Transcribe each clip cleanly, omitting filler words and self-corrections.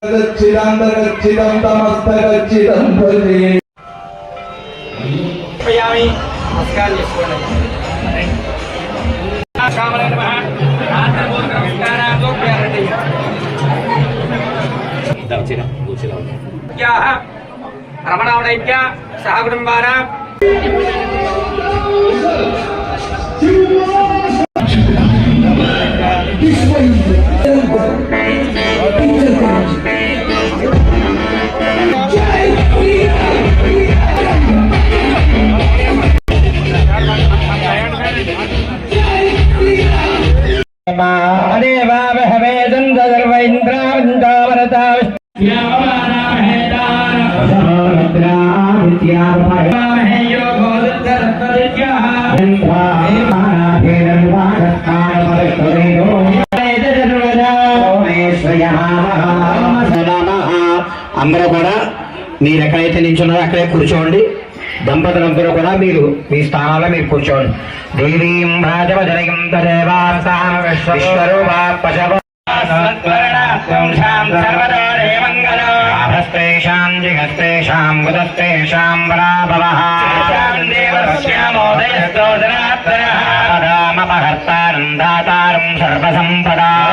गच्छिदं तमस्तगच्छिदं भजे पयामि नमस्कार చేసుకోండి కామలే నమః రాత్రబోధ నమస్కారాలు చేయండి దక్షిణ దూషిలో యాః రమణావైద్య సహకుటుంబారా అందరూ కూడా మీరు ఎక్కడైతే నిల్చున్నారో అక్కడే కూర్చోండి. దంపతులందరూ కూడా మీరు మీ స్థానాల్లో మీరు కూర్చోండి. దేవీం రాజవజనయం తదేవాస్తాన విశ్వరూపా పశవ హస్తేషాం జిగస్తేషాం గుదస్తేషాం పరాభవః రామపహర్తారం దాతారం సర్వసంపదాం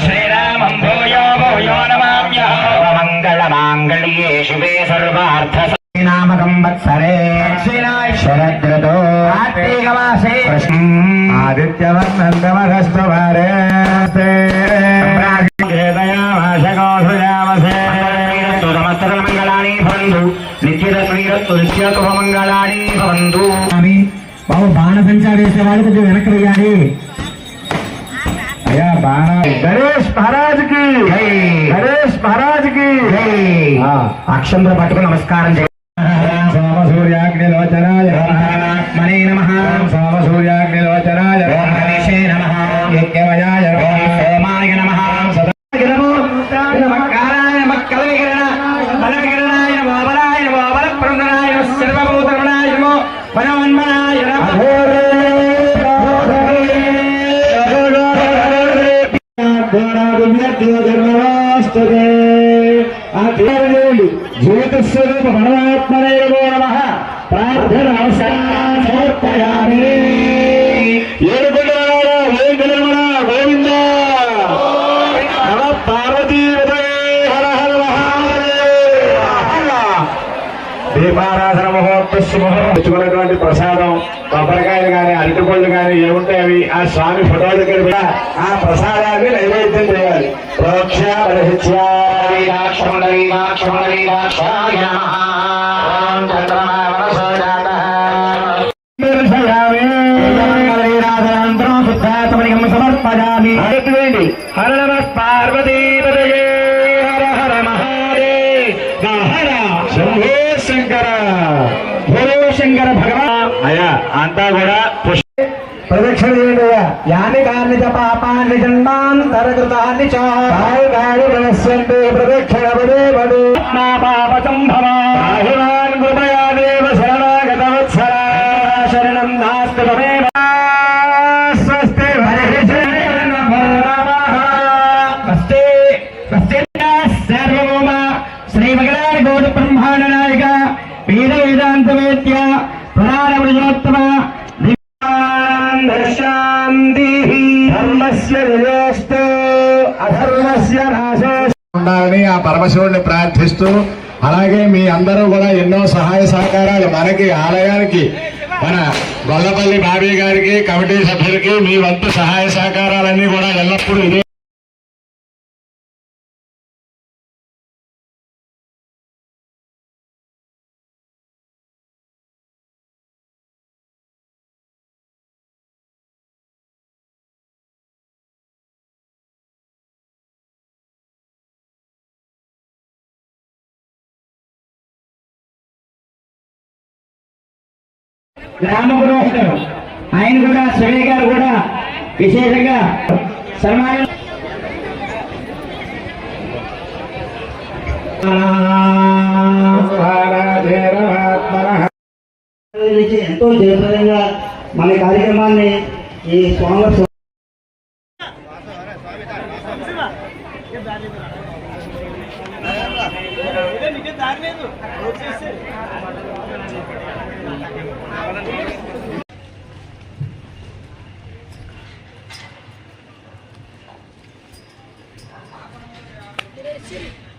శ్రీరామం భూయో భూయో నమామ్యహం మంగళమాంగళ్యే శివే సర్వార్థ నామకం వత్సరే శరదృతో కార్తీకమాసే ఆదిత్యవర్ణందమహస్తవారే మంగళాని భవంతు నిత్యరత్నీరత్తు నిత్యశుభమంగళాని భవంతు. బాబు బాణసంచా వేసే వాళ్ళు కొంచెం వెనక్కి వెయ్యాలి. అయ్యా బాణ గణేష్ మహారాజ్ కి గణేష్ మహారాజ్ కి అక్షంతో పట్టుకుని నమస్కారం చేయండి. సూర్యాగ్నిలోచనాయ మణి నమః సూర్యాగ్నిలోచనాయ గణేశే నమః యజ్ఞమయాయ సోమాయ నమః సదాయ నమో నమఃకారాయ నమఃకలవికరణ బలవికరణాయ నమో బలాయ నమో బలప్రదనాయ నమో సర్వభూతరణాయ నమో వనవన్మనాయ నమః జ్యోతిస్వరూప పరమాత్మనే నమో నమః ప్రార్థన సమర్పయామి. ఏడుకొండలవాడ వేంకటరమణ గోవింద నమ పార్వతీ హర హర మహాదేవ. దీపారాధన తెచ్చుకున్నటువంటి ప్రసాదం కొబ్బరికాయలు కానీ అరటిపళ్ళు కానీ ఏముంటే అవి ఆ స్వామి ఫోటో దగ్గర కూడా ఆ ప్రసాదాన్ని నైవేద్యం చేయాలి. సమర్పయామి. హర నమ పార్వతీ హర హర మహాదేవ హర శంభో శంకర భోలో శంకర భగవాన్. అయ్యా అంతా కూడా ప్రదక్షిణ చేయండి. యాని కాని చ పాపాన్ని జన్మాంతరకృతాన్ని చాని మనస్సంటే ప్రదక్షిణ పదే పడు నా పాప సంభవాన్ కృపయా దేవ శరణాగత వత్సర శరణం నాస్తి తమేవ స్వస్తి స్వస్తి సర్వభౌమ శ్రీ మగళాని గౌడ బ్రహ్మాండ నాయక వేద వేదాంత వేద్య పురాణ పురుషోత్తమ ఉండాలని ఆ పరమశివుడిని ప్రార్థిస్తూ, అలాగే మీ అందరూ కూడా ఎన్నో సహాయ సహకారాలు మనకి ఆలయానికి మన గొల్లపల్లి బాబీ గారికి కమిటీ సభ్యులకి మీ వంతు సహాయ సహకారాలన్నీ కూడా ఎల్లప్పుడూ ఇదే గ్రామ పురోహితుడు ఆయన కూడా శివయ్య గారు కూడా విశేషంగా సన్మానం ఎంతో జయప్రదంగా మన కార్యక్రమాన్ని ఈ స్వామి Gracias.